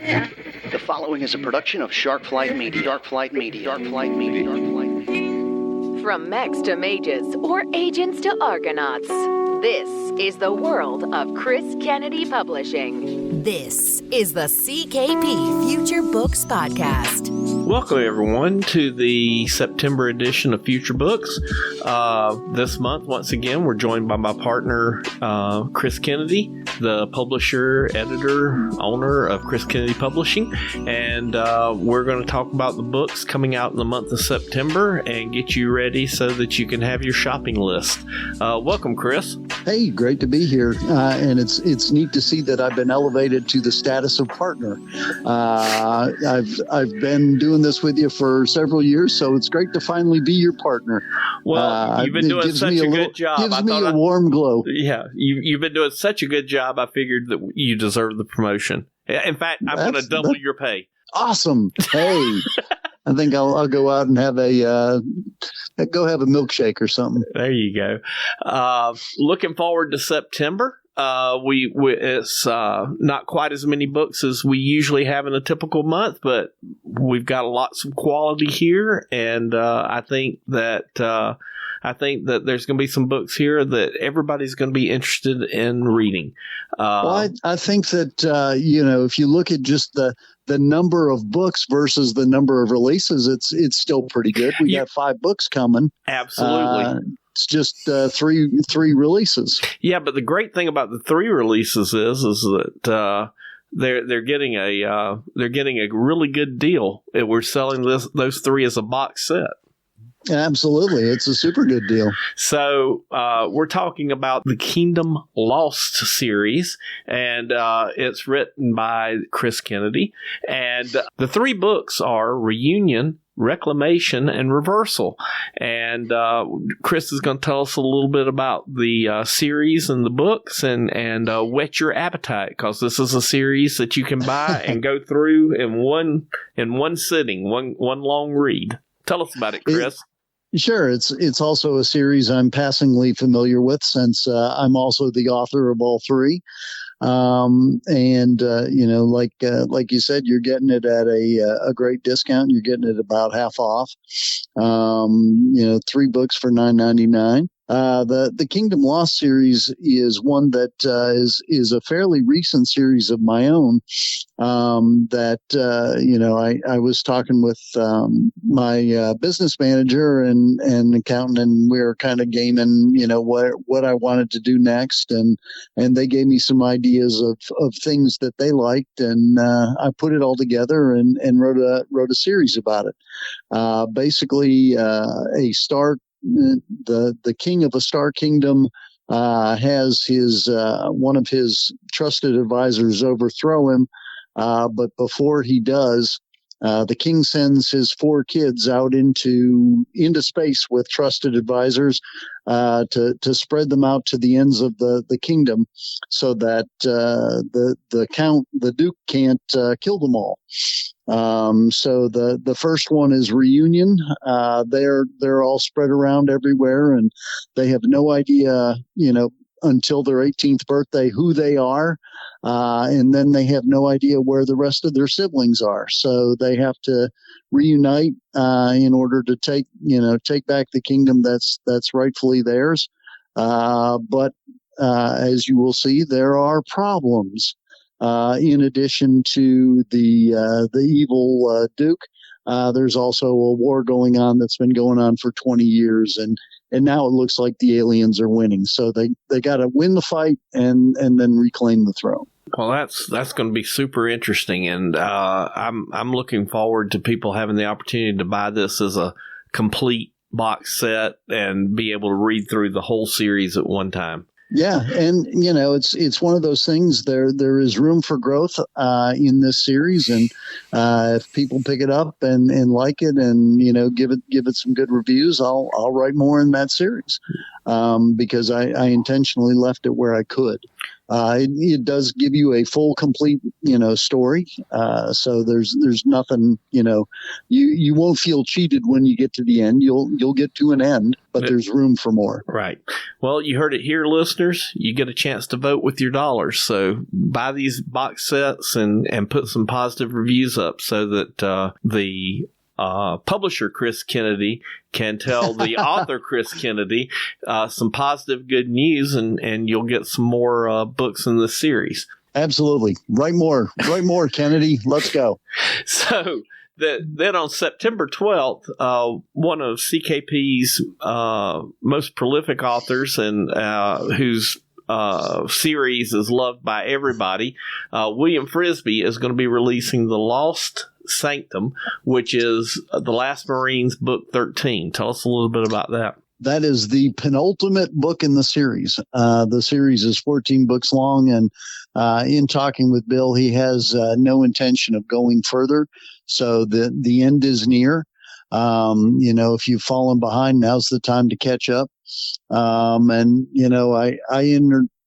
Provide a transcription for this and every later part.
The following is a production of Sharkflight Media. Sharkflight Media. Sharkflight Media. Sharkflight Media. From mechs to mages or agents to argonauts, this is the world of Chris Kennedy Publishing. This is the CKP Future Books Podcast. Welcome, everyone, to the September edition of Future Books. This month, once again, we're joined by my partner, Chris Kennedy, the publisher, editor, owner of Chris Kennedy Publishing. And we're going to talk about the books coming out in the month of September and get you ready so that you can have your shopping list. Welcome, Chris. Hey, great to be here. And it's neat to see that I've been elevated to the status of partner. I've been doing this with you for several years, so it's great to finally be your partner. Well, you've been doing such a good job. Gives me a warm glow. Yeah, you've been doing such a good job. I figured that you deserve the promotion. In fact, I'm going to double your pay. Awesome. Hey, I think I'll go out and have a milkshake or something. There you go. Looking forward to September. It's not quite as many books as we usually have in a typical month, but we've got lots of quality here, and I think that there's going to be some books here that everybody's going to be interested in reading. Well, I think that if you look at just the number of books versus the number of releases, it's still pretty good. We got 5 books coming. Absolutely. It's just three releases. Yeah, but the great thing about the 3 releases is that they're getting a really good deal. We're selling those 3 as a box set. Absolutely. It's a super good deal. So we're talking about the Kingdom Lost series, and it's written by Chris Kennedy. And the 3 books are Reunion, Reclamation, and Reversal. And Chris is going to tell us a little bit about the series and the books and whet your appetite, because this is a series that you can buy and go through in one sitting, one long read. Tell us about it, Chris. Sure. It's also a series I'm passingly familiar with, since I'm also the author of all 3. Like you said, you're getting it at a great discount. You're getting it about half off. 3 books for $9.99. The Kingdom Lost series is one that is a fairly recent series of my own. I was talking with my business manager and accountant, and we were kind of gaming, what I wanted to do next, and they gave me some ideas of things that they liked, and I put it all together and wrote a series about it. Basically, the king of a star kingdom has his one of his trusted advisors overthrow him, but before he does, the king sends his 4 kids out into space with trusted advisors to spread them out to the ends of the kingdom, so that the duke can't kill them all. So the first one is Reunion. They're all spread around everywhere, and they have no idea, until their 18th birthday, who they are. And then they have no idea where the rest of their siblings are. So they have to reunite, in order to take back the kingdom that's rightfully theirs. But as you will see, there are problems. In addition to the evil Duke, there's also a war going on that's been going on for 20 years, and now it looks like the aliens are winning. So they got to win the fight and then reclaim the throne. Well, that's going to be super interesting, and I'm looking forward to people having the opportunity to buy this as a complete box set and be able to read through the whole series at one time. Yeah, and it's one of those things. There is room for growth in this series, and if people pick it up and like it, and give it some good reviews, I'll write more in that series, because I intentionally left it where I could. It does give you a full, complete, story. So there's nothing, you won't feel cheated when you get to the end. You'll get to an end, but there's room for more. Right. Well, you heard it here, listeners. You get a chance to vote with your dollars. So buy these box sets and put some positive reviews up so that the publisher Chris Kennedy can tell the author Chris Kennedy some positive good news, and you'll get some more books in the series. Absolutely. Write more, Kennedy. Let's go. So then on September 12th, one of CKP's most prolific authors and whose series is loved by everybody, William Frisbee, is going to be releasing The Lost Sanctum, which is The Last Marines, Book 13. Tell us a little bit about that. That is the penultimate book in the series. The series is 14 books long, and in talking with Bill, he has no intention of going further. So the end is near. If you've fallen behind, now's the time to catch up. I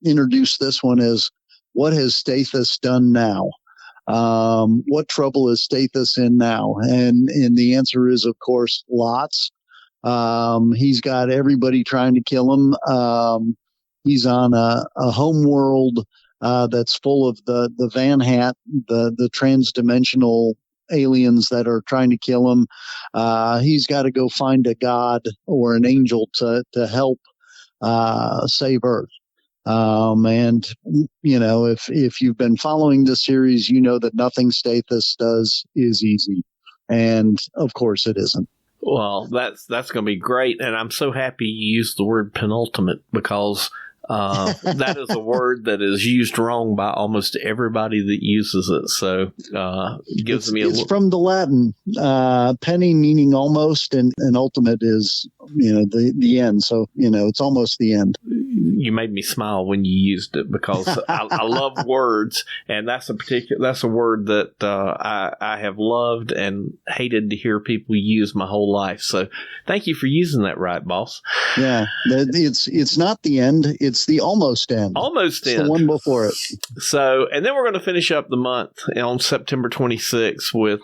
introduced this one as, what has Stathis done now? What trouble is Stathis in now? And the answer is, of course, lots. He's got everybody trying to kill him. He's on a home world that's full of the Van Hat, the transdimensional aliens that are trying to kill him. He's got to go find a god or an angel to help save Earth. If you've been following this series, you know that nothing Stathis does is easy. And of course it isn't. Well, that's going to be great. And I'm so happy you used the word penultimate, because that is a word that is used wrong by almost everybody that uses it. So it gives me it's from the Latin, penny meaning almost, and ultimate is, the end. So, it's almost the end. You made me smile when you used it, because I love words, and that's a word that I have loved and hated to hear people use my whole life. So thank you for using that right, boss. Yeah, it's not the end. It's the almost end. Almost end. The one before it. So, and then we're going to finish up the month on September 26th with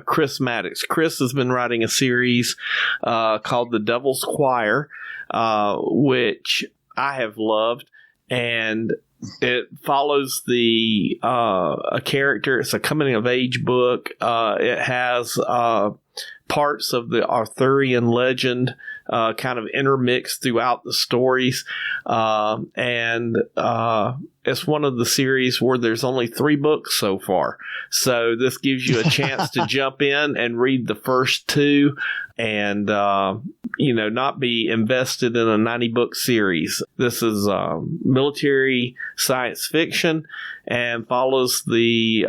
Chris Maddox. Chris has been writing a series called The Devil's Choir, which I have loved, and it follows a character. It's a coming of age book. It has parts of the Arthurian legend kind of intermixed throughout the stories, and it's one of the series where there's only 3 books so far. So this gives you a chance to jump in and read the first 2 and, not be invested in a 90-book series. This is military science fiction and follows the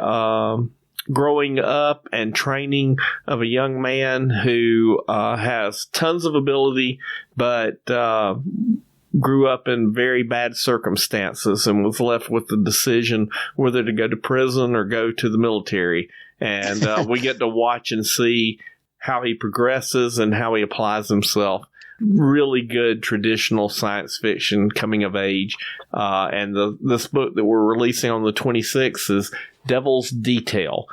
growing up and training of a young man who has tons of ability, but grew up in very bad circumstances and was left with the decision whether to go to prison or go to the military. And we get to watch and see how he progresses and how he applies himself. Really good traditional science fiction coming of age. And this book that we're releasing on the 26th is Devil's Detail,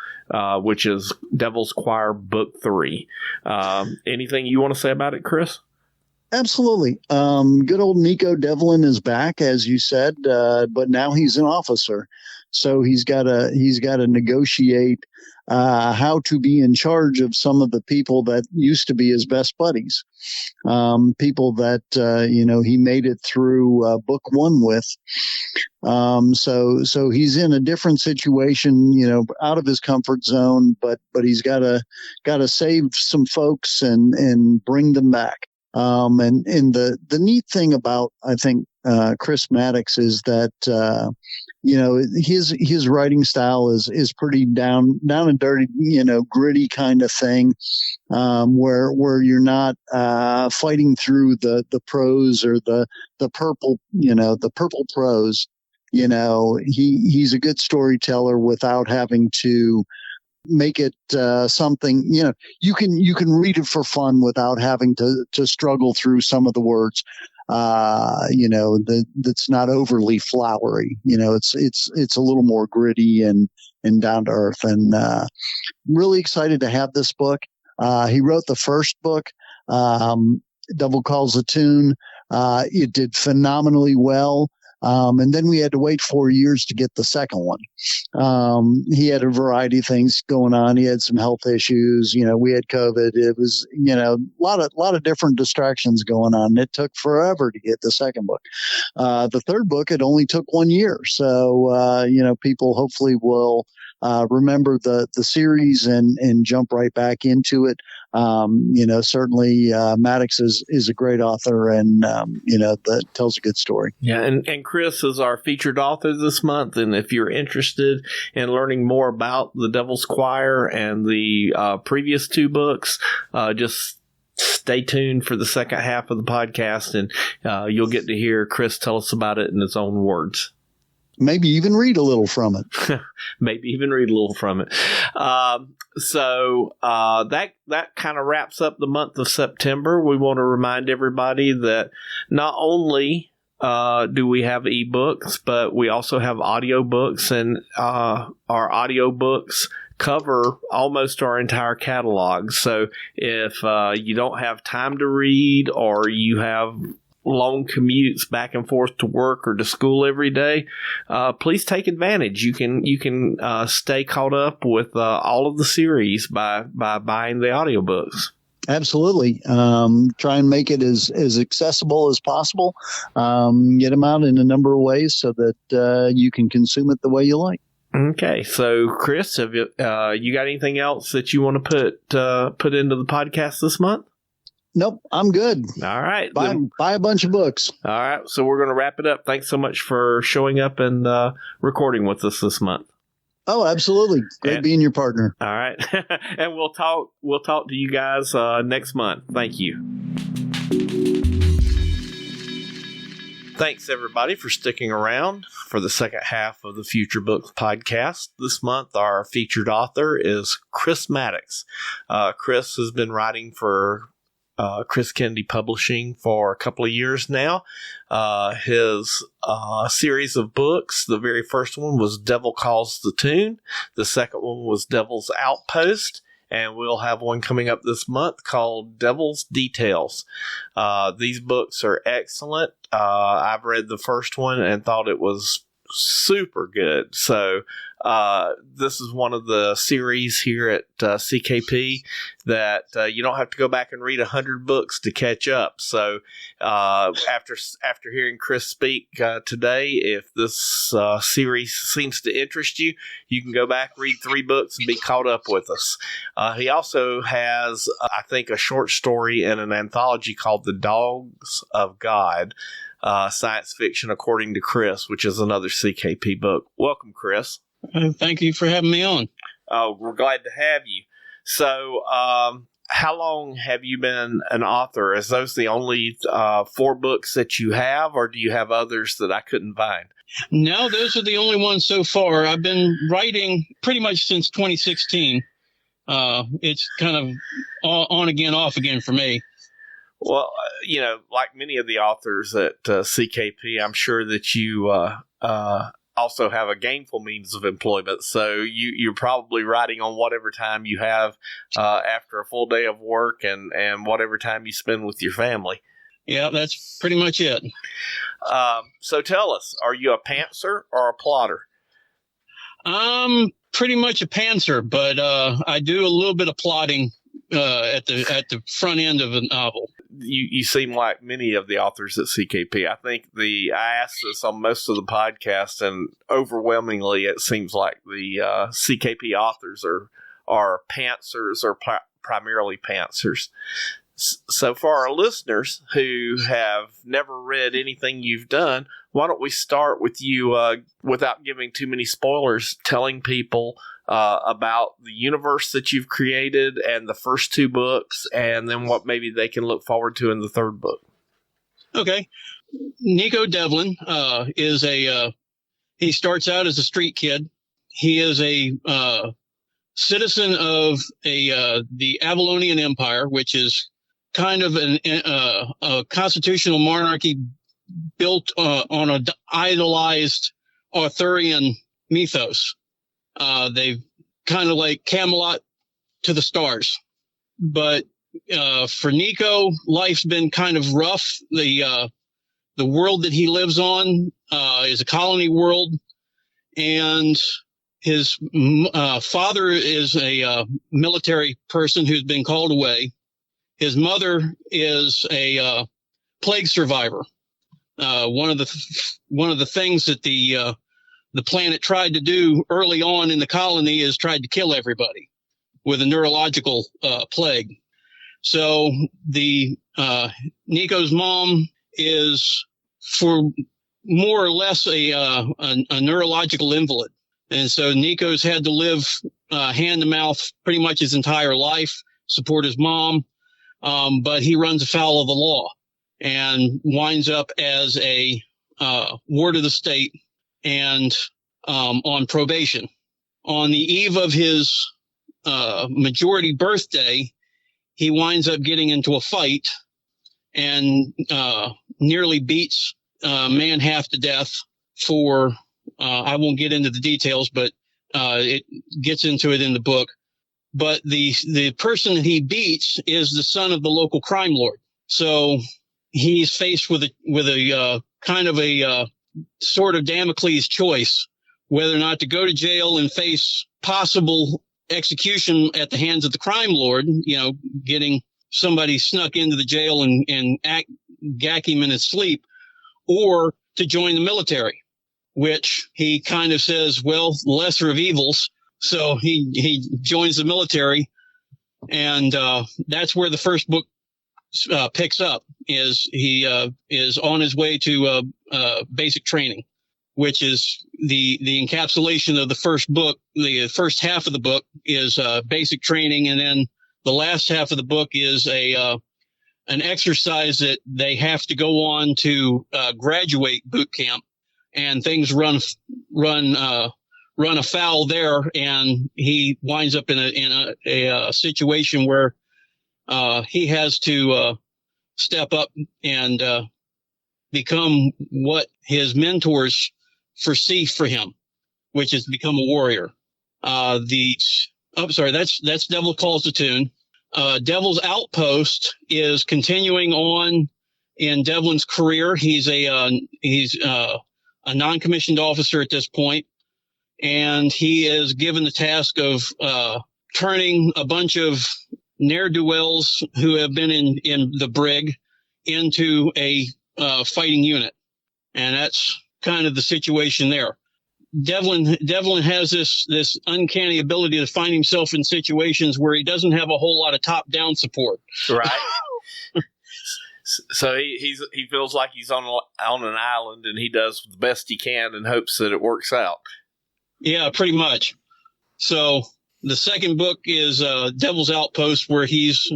which is Devil's Choir Book 3. Anything you want to say about it, Chris? Absolutely. Good old Nico Devlin is back, as you said, but now he's an officer. So he's got to negotiate how to be in charge of some of the people that used to be his best buddies, people that he made it through book 1 with. So he's in a different situation, out of his comfort zone, but he's got to save some folks and bring them back. And the neat thing about, I think, Chris Maddox is that, his writing style is pretty down and dirty, gritty kind of thing, where you're not, fighting through the prose or the purple, the purple prose. He's a good storyteller without having to make it something, you can read it for fun without having to struggle through some of the words. that's not overly flowery. It's a little more gritty and down to earth, and really excited to have this book. He wrote the first book, Devil Calls a Tune. It did phenomenally well. And then we had to wait 4 years to get the second one. He had a variety of things going on. He had some health issues. We had COVID. It was, a lot of different distractions going on. It took forever to get the second book. The third book, it only took 1 year. So, people hopefully will remember the series and jump right back into it. Certainly Maddox is a great author, and that tells a good story. Yeah, and Chris is our featured author this month. And if you're interested in learning more about The Devil's Choir and the previous two books, just stay tuned for the second half of the podcast, and you'll get to hear Chris tell us about it in his own words. Maybe even read a little from it. So that kind of wraps up the month of September. We want to remind everybody that not only do we have ebooks, but we also have audiobooks, and our audiobooks cover almost our entire catalog. So if you don't have time to read, or you have long commutes back and forth to work or to school every day, please take advantage. You can stay caught up with all of the series by buying the audiobooks. Absolutely. Try and make it as accessible as possible. Get them out in a number of ways so that you can consume it the way you like. Okay, so Chris, have you got anything else that you want to put into the podcast this month? Nope, I'm good. All right. Buy a bunch of books. All right. So we're going to wrap it up. Thanks so much for showing up and recording with us this month. Oh, absolutely. Great being your partner. All right. And we'll talk to you guys next month. Thank you. Thanks, everybody, for sticking around for the second half of the Future Books podcast. This month, our featured author is Chris Maddox. Chris has been writing for Chris Kennedy Publishing for a couple of years now. His series of books, the very first one was Devil Calls the Tune. The second one was Devil's Outpost. And we'll have one coming up this month called Devil's Details. These books are excellent. I've read the first one and thought it was super good. So this is one of the series here at CKP that you don't have to go back and read 100 books to catch up. So after hearing Chris speak today, if this series seems to interest you, you can go back, read 3 books, and be caught up with us. He also has, I think, a short story in an anthology called The Dogs of God, Science Fiction According to Chris, which is another CKP book. Welcome, Chris. Thank you for having me on. We're glad to have you. So, how long have you been an author? Is those the only 4 books that you have, or do you have others that I couldn't find? No, those are the only ones so far. I've been writing pretty much since 2016. It's kind of on again, off again for me. Well, like many of the authors at CKP, I'm sure that you also have a gainful means of employment. So you're probably writing on whatever time you have after a full day of work and whatever time you spend with your family. Yeah, that's pretty much it. So tell us, are you a pantser or a plotter? I'm pretty much a pantser, but I do a little bit of plotting at the front end of a novel. You seem like many of the authors at CKP. I think I asked this on most of the podcasts, and overwhelmingly it seems like the CKP authors are pantsers or primarily pantsers. So for our listeners who have never read anything you've done, why don't we start with you, without giving too many spoilers, telling people about the universe that you've created and the first 2 books, and then what maybe they can look forward to in the third book. Okay. Nico Devlin he starts out as a street kid. He is a citizen of the Avalonian Empire, which is kind of a constitutional monarchy built on an idolized Arthurian mythos. They've kind of like Camelot to the stars. But for Nico, life's been kind of rough. The world that he lives on is a colony world, and his father is a military person who's been called away. His mother is a plague survivor. One of the things that the planet tried to do early on in the colony is tried to kill everybody with a neurological plague. So the Nico's mom is, for more or less, a neurological invalid, and so Nico's had to live hand to mouth pretty much his entire life, support his mom, but he runs afoul of the law and winds up as a ward of the state and on probation. On the eve of his majority birthday, he winds up getting into a fight and nearly beats a man half to death for, I won't get into the details, but it gets into it in the book. But the person that he beats is the son of the local crime lord. So he's faced with a kind of a sort of Damocles choice, whether or not to go to jail and face possible execution at the hands of the crime lord, getting somebody snuck into the jail and gack him in his sleep, or to join the military, which he kind of says, well, lesser of evils. So he joins the military, and that's where the first book picks up. Is he is on his way to basic training, which is the encapsulation of the first book. The first half of the book is basic training, and then the last half of the book is an exercise that they have to go on to graduate boot camp, and things run afoul there, and he winds up in a situation where he has to step up and become what his mentors foresee for him, which is to become a warrior. That's Devil Calls the Tune. Devil's Outpost is continuing on in Devlin's career. He's a non-commissioned officer at this point, and he is given the task of turning a bunch of ne'er-do-wells who have been in the brig into a fighting unit, and that's kind of the situation there. Devlin has this uncanny ability to find himself in situations where he doesn't have a whole lot of top-down support. Right. So he feels like he's on an island, and he does the best he can and hopes that it works out. Yeah, pretty much. So the second book is Devil's Outpost, where he's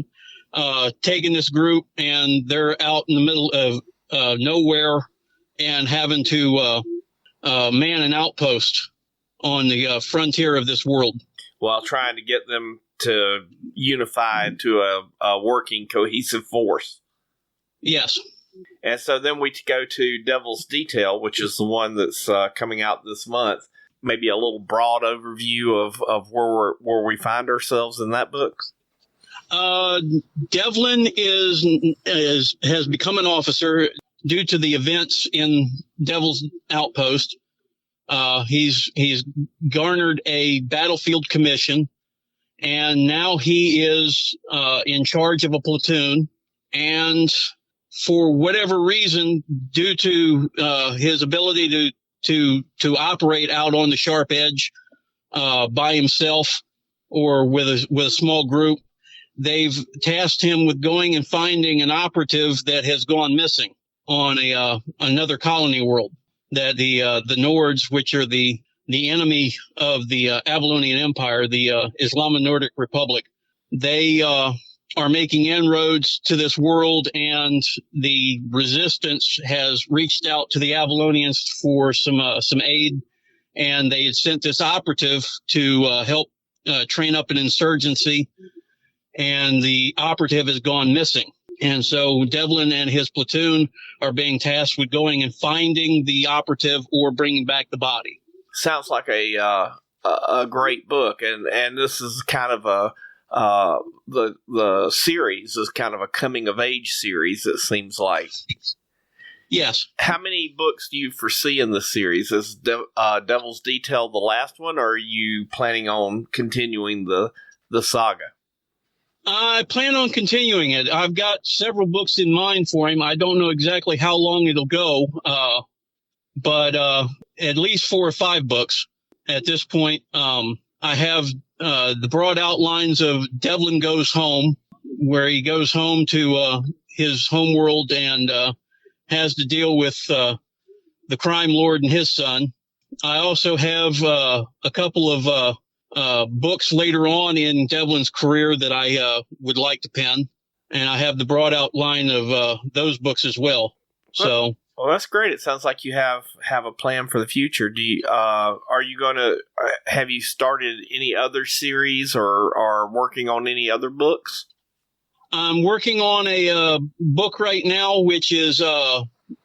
taking this group, and they're out in the middle of nowhere and having to man an outpost on the frontier of this world, while trying to get them to unify into a working, cohesive force. Yes. And so then we go to Devil's Detail, which is the one that's coming out this month. Maybe a little broad overview of where we find ourselves in that book. Devlin has become an officer due to the events in Devil's Outpost. He's garnered a battlefield commission, and now he is in charge of a platoon. And for whatever reason, due to his ability to operate out on the sharp edge by himself or with a small group, they've tasked him with going and finding an operative that has gone missing on another colony world. That the Nords, which are the enemy of the Avalonian Empire, the Islamo-Nordic Republic, they are making inroads to this world, and the resistance has reached out to the Avalonians for some aid, and they had sent this operative to help train up an insurgency, and the operative has gone missing. And so Devlin and his platoon are being tasked with going and finding the operative or bringing back the body. Sounds like a great book, and this is kind of the series is kind of a coming of age series. It seems like. Yes. How many books do you foresee in this series? Is Devil's Detail the last one, or are you planning on continuing the saga? I plan on continuing it. I've got several books in mind for him. I don't know exactly how long it'll go, but at least 4 or 5 books at this point. I have the broad outlines of Devlin Goes Home, where he goes home to his homeworld and has to deal with the crime lord and his son. I also have a couple of books later on in Devlin's career that I would like to pen, and I have the broad outline of those books as well. So, well, that's great. It sounds like you have a plan for the future. Do you, are you going to have you started any other series or working on any other books? I'm working on a book right now, which is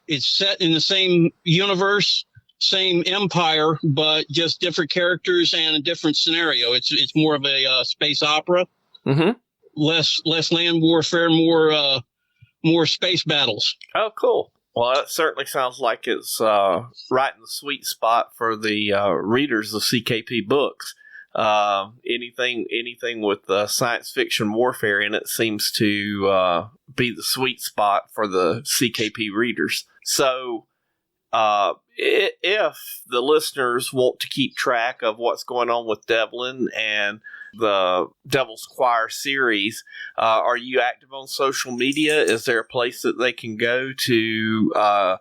it's set in the same universe, same empire, but just different characters and a different scenario. It's more of a space opera, less land warfare, more space battles. Oh, cool. Well, that certainly sounds like it's right in the sweet spot for the readers of CKP books. Anything with science fiction warfare in it seems to be the sweet spot for the CKP readers. So, if the listeners want to keep track of what's going on with Devlin and the Devil's Choir series, are you active on social media? Is there a place that they can go to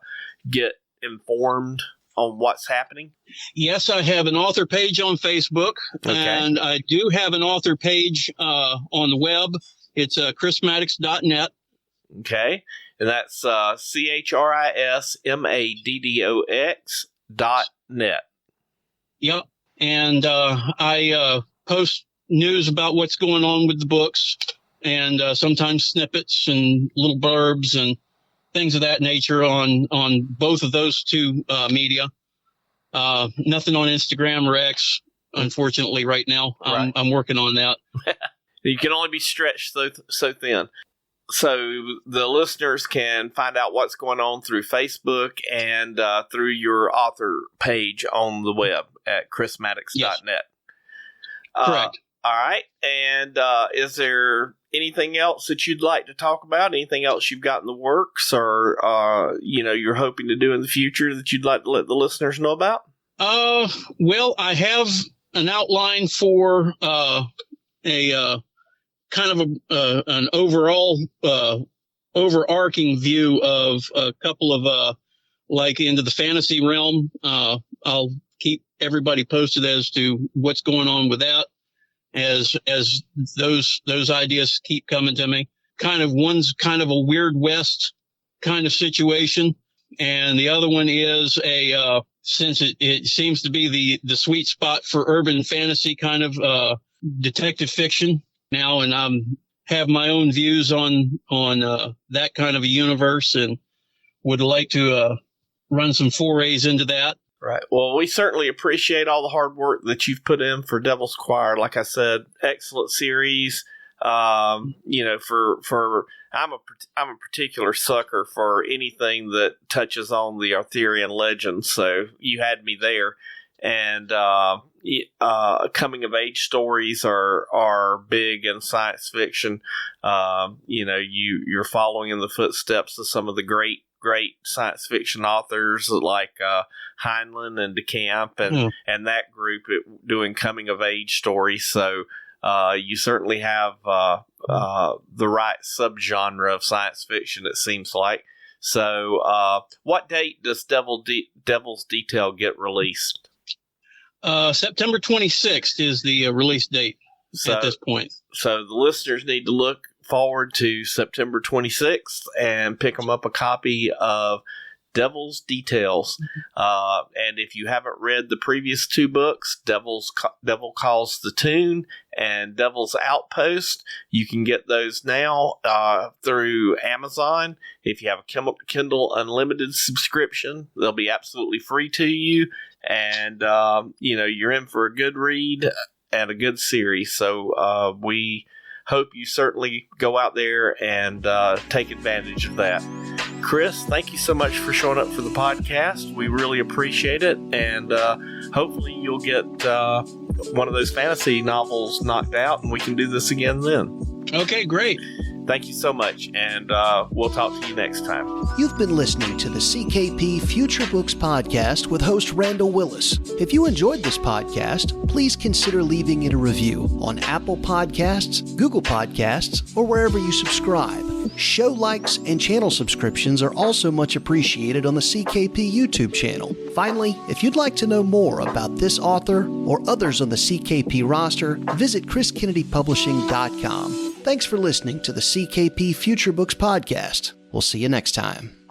get informed on what's happening? Yes, I have an author page on Facebook, and I do have an author page on the web. It's chrismaddox.net. Okay, and that's CHRISMADDOX.net. Yep, and I post news about what's going on with the books, and sometimes snippets and little blurbs and things of that nature on both of those two media. Nothing on Instagram or X, unfortunately, right now. Right. I'm working on that. You can only be stretched so thin. So the listeners can find out what's going on through Facebook and through your author page on the web at chrismaddox.net. Yes. Correct. All right. And is there anything else that you'd like to talk about? Anything else you've got in the works or, you're hoping to do in the future that you'd like to let the listeners know about? Well, I have an outline for a kind of an overall overarching view of a couple of like into the fantasy realm. I'll keep everybody posted as to what's going on with that as those ideas keep coming to me. One's kind of a Weird West kind of situation, and the other one is since it seems to be the sweet spot for urban fantasy kind of detective fiction now, and have my own views on that kind of a universe, and would like to run some forays into that. Right. Well, we certainly appreciate all the hard work that you've put in for Devil's Choir. Like I said, excellent series. I'm a particular sucker for anything that touches on the Arthurian legends. So you had me there. And coming of age stories are big in science fiction. You're following in the footsteps of some of the great science fiction authors like Heinlein and DeCamp and that group doing coming of age stories. So you certainly have the right subgenre of science fiction, it seems like. So what date does Devil's Detail get released? September 26th is the release date at this point. So the listeners need to look forward to September 26th and pick them up a copy of Devil's Details. And if you haven't read the previous 2 books, Devil Calls the Tune and Devil's Outpost, you can get those now through Amazon. If you have a Kindle Unlimited subscription, they'll be absolutely free to you. And, you're in for a good read and a good series. So we hope you certainly go out there and take advantage of that. Chris, thank you so much for showing up for the podcast. We really appreciate it. And hopefully you'll get one of those fantasy novels knocked out and we can do this again then. Okay, great. Thank you so much. And we'll talk to you next time. You've been listening to the CKP Future Books Podcast with host Randall Willis. If you enjoyed this podcast, please consider leaving it a review on Apple Podcasts, Google Podcasts, or wherever you subscribe. Show likes and channel subscriptions are also much appreciated on the CKP YouTube channel. Finally, if you'd like to know more about this author or others on the CKP roster, visit chriskennedypublishing.com. Thanks for listening to the CKP Future Books Podcast. We'll see you next time.